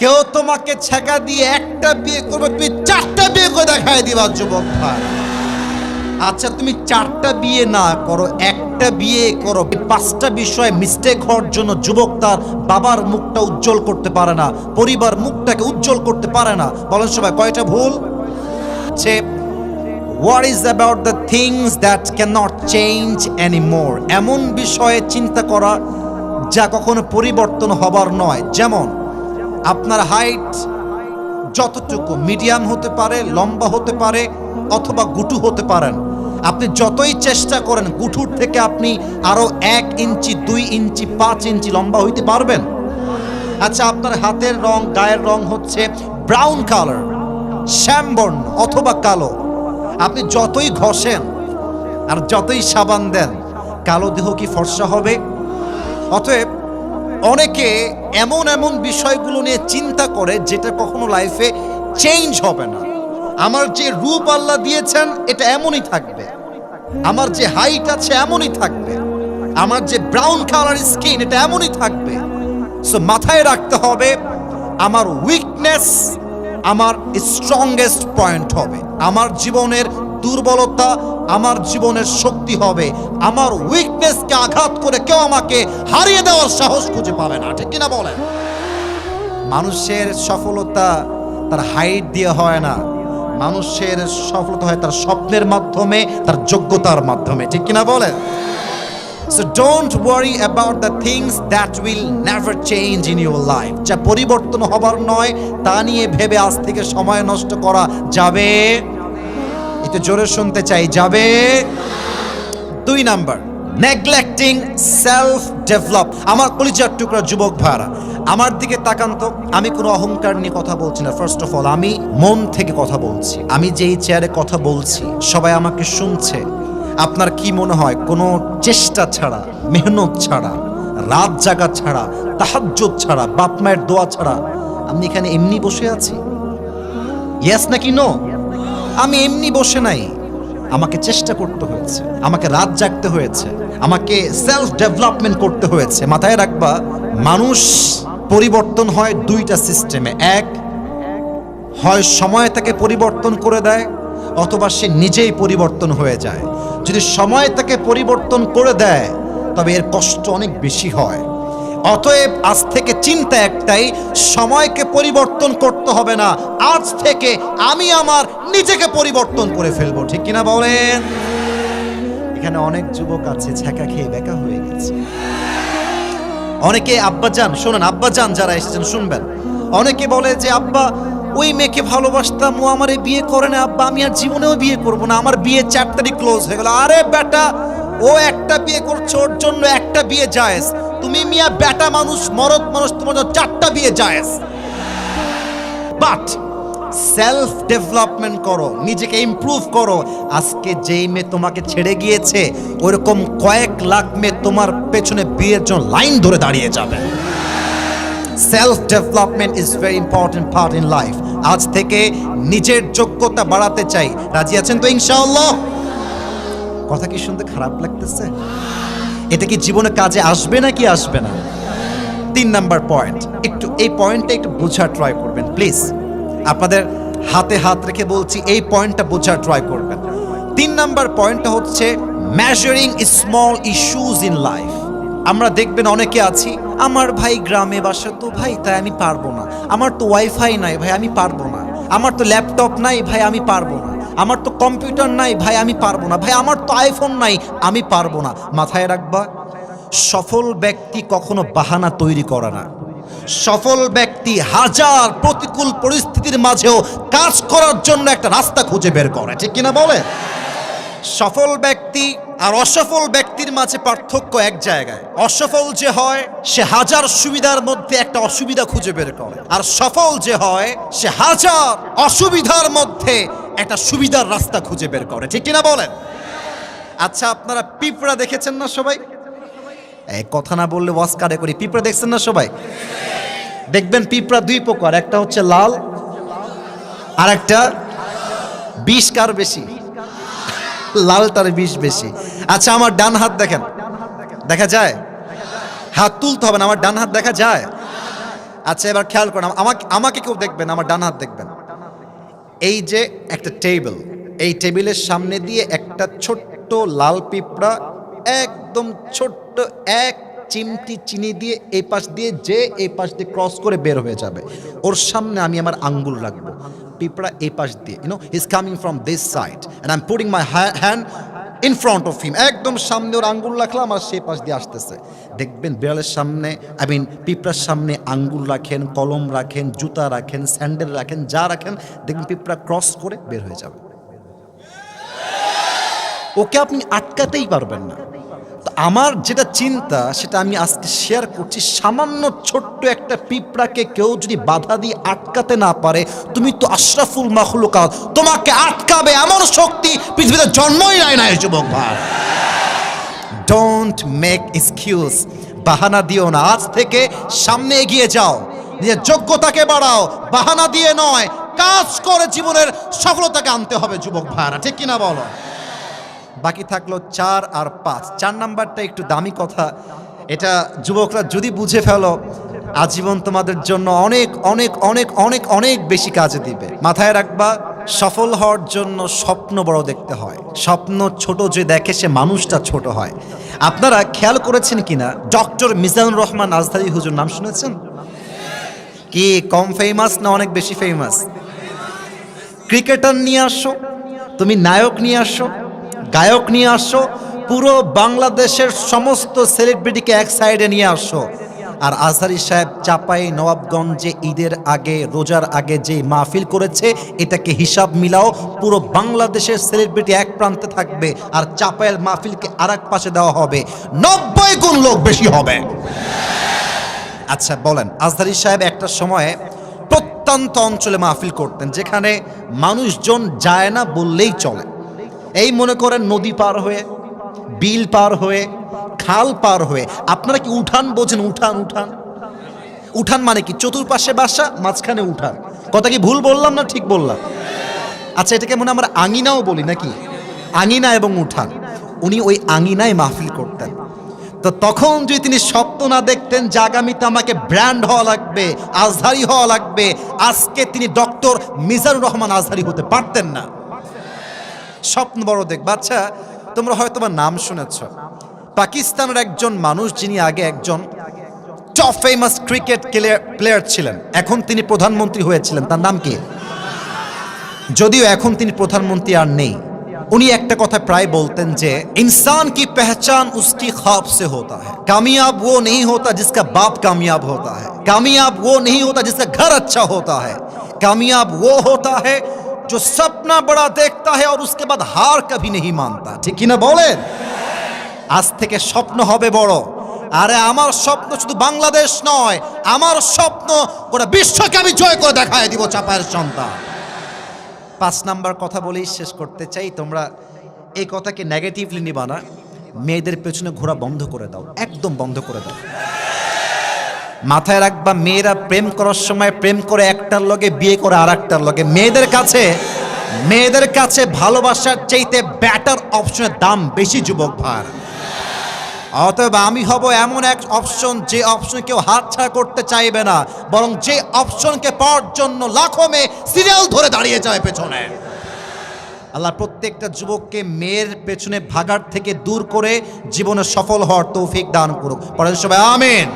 কেউ তোমাকে ছেঁকা দিয়ে একটা বিয়ে করবে, তুমি চারটা বিয়ে করে দেখায় দিবা যুবক ভাই। আচ্ছা তুমি চারটা বিয়ে না করো, একটা বিয়ে করো, পাঁচটা বিষয়ে মিস্টেক হওয়ার জন্য যুবক তার বাবার মুখটা উজ্জ্বল করতে পারে না, পরিবার মুখটাকে উজ্জ্বল করতে পারে না। বলেন সবাই কয়টা ভুল? What is about the things that cannot change anymore? এমন বিষয়ে চিন্তা করা যা কখনো পরিবর্তন হবার নয়। যেমন আপনার হাইট যতটুকু, মিডিয়াম হতে পারে, লম্বা হতে পারে, অথবা গুটু হতে পারেন। আপনি যতই চেষ্টা করেন গুটুর থেকে আপনি আরো 1 ইঞ্চি, 2 ইঞ্চি, 5 ইঞ্চি লম্বা হইতে পারবেন। আচ্ছা আপনার হাতের রং, গায়ের রং হচ্ছে ব্রাউন কালার, শ্যামবর্ণ অথবা কালো। আপনি যতই ঘষেন আর যতই সাবান দেন, কালো দেহ কি ফর্সা হবে? অতএব অনেকে এমন এমন বিষয়গুলো নিয়ে চিন্তা করে যেটা কখনো লাইফে চেঞ্জ হবে না। আমার যে রূপ আল্লাহ দিয়েছেন এটা এমনই থাকবে, আমার যে হাইট আছে এমনই থাকবে, আমার যে ব্রাউন কালার স্কিন এটা এমনই থাকবে। সো মাথায় রাখতে হবে আমার উইকনেস আমার স্ট্রংগেস্ট পয়েন্ট হবে, আমার জীবনের দুর্বলতা আমার জীবনের শক্তি হবে। আমার উইকনেসকে আঘাত করে কেউ আমাকে হারিয়ে দেওয়ার সাহস খুঁজে পাবে না, ঠিক কিনা বলেন? মানুষের সফলতা তার হাইট দিয়ে হয় না, মানুষের সফলতা হয় তার স্বপ্নের মাধ্যমে, তার যোগ্যতার মাধ্যমে, ঠিক কিনা বলেন? So don't worry about the things that will never change in your life. যা পরিবর্তন হবার নয় তা নিয়ে ভেবে আজ থেকে সময় নষ্ট করা যাবে? একটু জোরে শুনতে চাই, যাবে? 2 নাম্বার, নেগলেক্টিং সেলফ ডেভেলপ। আমার কলিজার টুকরা যুবক ভাইরা আমার দিকে তাকান তো। আমি কোনো অহংকার নিয়ে কথা বলছি না। ফার্স্ট অফ অল আমি মন থেকে কথা বলছি। আমি যেই চেয়ারে কথা বলছি সবাই আমাকে শুনছে। আপনার কি মনে হয় কোনো চেষ্টা ছাড়া, মেহনত ছাড়া, রাত জাগা ছাড়া, তাহাজ্জুদ ছাড়া, বাপ মায়ের দোয়া ছাড়া আমি এখানে এমনি বসে আছি? ইয়েস নাকি নো? আমি এমনি বসে নাই, আমাকে চেষ্টা করতে হয়েছে, আমাকে রাত জাগতে হয়েছে, আমাকে সেলফ ডেভেলপমেন্ট করতে হয়েছে। মাথায় রাখবা মানুষ পরিবর্তন হয় 2টা সিস্টেমে। এক হয় সময় তাকে পরিবর্তন করে দেয়, অথবা সে নিজেই পরিবর্তন হয়ে যায়। যদি সময় তাকে পরিবর্তন করে দেয় তবে এর কষ্ট অনেক বেশি হয়। অতএব আজ থেকে চিন্তা একটাই, সময়কে পরিবর্তন করতে হবে না, আজ থেকে আমি আমার নিজেকে পরিবর্তন করে ফেলবো, ঠিক কিনা বলেন? এখানে অনেক যুবক আছে ছ্যাঁকা খেয়ে বেকা হয়ে গেছে। অনেকে আব্বাজান শোনেন, আব্বাজান যারা এসেছেন শুনবেন, অনেকে বলে যে আব্বা ওই মেয়েকে ভালোবাসতাম, ও আমারে বিয়ে করে না, আব্বা আমি আর জীবনেও বিয়ে করব না, আমার বিয়ে 4 তারিখ ক্লোজ হয়ে গেল। আরে বেটা, ও একটা বিয়ে করছে, ওর জন্য একটা বিয়ে জায়েজ। তুমি মিয়া বেটা মানুষ, মরদ মানুষ, তোমার জন্য 4টা বিয়ে জায়েজ। বাট সেলফ ডেভেলপমেন্ট করো, নিজেকে ইমপ্রুভ করো। আজকে যেই মেয়ে তোমাকে ছেড়ে গিয়েছে ওইরকম কয়েক লাখ মেয়ে তোমার পেছনে বিয়ের জন্য লাইন ধরে দাঁড়িয়ে যাবে। Self development is very important part in life. আজ থেকে নিজের যোগ্যতা বাড়াতে চাই, রাজি আছেন তো ইনশাআল্লাহ? কথা কি শুনতে খারাপ লাগতেছে? এটা কি জীবনে কাজে আসবে নাকি আসবে না? 3 নাম্বার পয়েন্ট, একটু এই পয়েন্টটা একটু বোঝার ট্রাই করবেন প্লিজ। আপনাদের হাতে হাত রেখে বলছি, এই পয়েন্টটা বোঝার ট্রাই করবেন। 3 নাম্বার পয়েন্টটা হচ্ছে measuring small issues in life. আমরা দেখবেন অনেকে আছি, আমার ভাই গ্রামে বাসা তো ভাই তাই আমি পারবো না, আমার তো ওয়াইফাই নাই ভাই আমি পারবো না, আমার তো ল্যাপটপ নাই ভাই আমি পারবো না, আমার তো কম্পিউটার নাই ভাই আমি পারবো না, ভাই আমার তো আইফোন নাই আমি পারবো না। মাথায় রাখবা সফল ব্যক্তি কখনো বাহানা তৈরি করে না। সফল ব্যক্তি হাজার প্রতিকূল পরিস্থিতির মাঝেও কাজ করার জন্য একটা রাস্তা খুঁজে বের করে, ঠিক কিনা বলে? সফল ব্যক্তি আর অসফল ব্যক্তির মাঝে পার্থক্য এক জায়গায়। অসফল যে হয় সে হাজার সুবিধার মধ্যে একটা অসুবিধা খুঁজে বের করে, আর সফল যে হয় সে হাজার অসুবিধার মধ্যে একটা সুবিধার রাস্তা খুঁজে বের করে, ঠিক কিনা বলেন? আচ্ছা আপনারা পিঁপড়া দেখেছেন না সবাই? এই কথা না বললে ওয়াজ কারে করি। পিঁপড়া দেখছেন না সবাই? দেখবেন পিঁপড়া 2 প্রকার, একটা হচ্ছে লাল আর একটা বিষ কার বেশি? লালটার বিষ বেশি। আচ্ছা আমার ডান হাত দেখেন, দেখা যায়? হাত তুলতে হবে না, আমার ডান হাত দেখা যায়? আচ্ছা এবার খেয়াল করেন, আমাকে আমাকে কেউ দেখবেন, আমার ডান হাত দেখবেন। এই যে একটা টেবিল, এই টেবিলের সামনে দিয়ে একটা ছোট্ট লাল পিঁপড়া একদম ছোট্ট এক চিমটি চিনি দিয়ে এই পাশ দিয়ে যে এই পাশ দিয়ে ক্রস করে বের হয়ে যাবে, ওর সামনে আমি আমার আঙ্গুল রাখবো। পিঁপড়া এই পাশ দিয়ে, he is coming from this side and I am putting my hand in front of him, একদম সামনে ওর আঙ্গুল রাখলাম আর সেই পাশ দিয়ে আসতেছে। দেখবেন বিড়ালের সামনে, পিঁপড়ার সামনে আঙ্গুল রাখেন, কলম রাখেন, জুতা রাখেন, স্যান্ডেল রাখেন, যা রাখেন, দেখবেন পিঁপড়া ক্রস করে বের হয়ে যাবে। ওকে আপনি আটকাতেই পারবেন না। তো আমার যেটা চিন্তা সেটা আমি আজকে শেয়ার করছি, সামান্য ছোট্ট একটা পিঁপড়াকে কেউ যদি বাধা দিয়ে আটকাতে না পারে, তুমি তো আশরাফুল মাখলুকাত, তোমাকে আটকাবে এমন শক্তি পৃথিবীতে জন্মই নাই যুবক ভাই। ডোন্ট মেক এক্সকিউজ, বাহানা দিও না, আজ থেকে সামনে এগিয়ে যাও, নিজের যোগ্যতাকে বাড়াও, বাহানা দিয়ে নয়, কাজ করে জীবনের সফলতাকে আনতে হবে যুবক ভাইরা, ঠিক কিনা বলো? বাকি থাকলো 4 আর 5। 4 নাম্বারটা একটু দামি কথা, এটা যুবকরা যদি বুঝে ফেলো আজীবন তোমাদের জন্য অনেক অনেক অনেক অনেক অনেক বেশি কাজে দিবে। মাথায় রাখবা, সফল হওয়ার জন্য স্বপ্ন বড় দেখতে হয়, স্বপ্ন ছোট যে দেখে সে মানুষটা ছোট হয়। আপনারা খেয়াল করেছেন কিনা, ডক্টর মিজানুর রহমান আজহারী হুজুর নাম শুনেছেন? কি কম ফেমাস না অনেক বেশি ফেমাস? ক্রিকেটার নিয়ে আসো, তুমি নায়ক নিয়ে আসো, গায়ক নিয়ে আসো, পুরো বাংলাদেশের সমস্ত সেলিব্রিটিকে এক সাইডে নিয়ে আসো, আর আজহারী সাহেব চাপাই নবাবগঞ্জে ঈদের আগে, রোজার আগে যে মাহফিল করেছে, এটাকে হিসাব মিলাও, পুরো বাংলাদেশের সেলিব্রিটি এক প্রান্তে থাকবে আর চাপাইয়ের মাহফিলকে আর এক পাশে দেওয়া হবে, 90 গুণ লোক বেশি হবে। আচ্ছা বলেন, আজহারী সাহেব একটা সময়ে প্রত্যন্ত অঞ্চলে মাহফিল করতেন, যেখানে মানুষজন যায় না বললেই চলে। এই মনে করেন নদী পার হয়ে, বিল পার হয়ে, খাল পার হয়ে। আপনারা কি উঠান বোঝেন? উঠান উঠান উঠান মানে কি? চতুর্পাশে বাসা, মাঝখানে উঠান। কথা কি ভুল বললাম না ঠিক বললাম? আচ্ছা এটাকে মনে আমরা আঙিনাও বলি নাকি? আঙিনা এবং উঠান। উনি ওই আঙিনায় মাহফিল করতেন। তো তখন যদি তিনি স্বপ্ন না দেখতেন যে আগামীতে আমাকে ব্র্যান্ড হওয়া লাগবে, আজহারী হওয়া লাগবে, আজকে তিনি ডক্টর মিজানুর রহমান আজহারী হতে পারতেন না। স্বপ্ন বড় দেখবা। আচ্ছা তোমরা হয়তো বা নাম শুনেছ, পাকিস্তানের একজন মানুষ যিনি আগে একজন টপ ফেমাস ক্রিকেট প্লেয়ার ছিলেন, এখন তিনি প্রধানমন্ত্রী হয়েছিলেন, তার নাম কি? যদিও এখন তিনি প্রধানমন্ত্রী আর নেই। উনি একটা কথা প্রায় বলতেন যে ইনসান কি পেহচান উসকি ख्वाब से होता है, कामयाब वो नहीं होता जिसका बाप कामयाब होता है, कामयाब वो नहीं होता जिसका घर अच्छा होता है, कामयाब वो होता है जो सपना बड़ा देखता है और उसके बाद हार कभी नहीं मानता। ঠিক কি না বলেন? আজ থেকে স্বপ্ন হবে বড়। আরে আমার স্বপ্ন শুধু বাংলাদেশ নয়, আমার স্বপ্ন গোটা বিশ্বকে আমি জয় করে দেখায় দিব চাপায়ের সন্তান। 5 নাম্বার কথা বলেই শেষ করতে চাই। তোমরা এই কথাকে নেগেটিভলি নিবা না, মেয়েদের পেছনে ঘোরা বন্ধ করে দাও, একদম বন্ধ করে দাও। মাথায় রাখবা, মেয়েরা প্রেম করার সময় প্রেম করে একটার লগে, বিয়ে করে আর একটার লগে। মেয়েদের কাছে ভালোবাসার চাইতে ব্যাটার অপশনের দাম বেশি যুবক ভাই। অতএব আমি হব এমন এক অপশন, যে অপশন কেউ হাতছাড়া করতে চাইবে না, বরং যে অপশনকে পাওয়ার জন্য লাখো মেয়ে সিরিয়াল ধরে দাঁড়িয়ে যায় পেছনে। আল্লাহ প্রত্যেকটা যুবককে মেয়ের পেছনে ভাগার থেকে দূর করে জীবনে সফল হওয়ার তৌফিক দান করুক। পড়েন সবাই আমিন।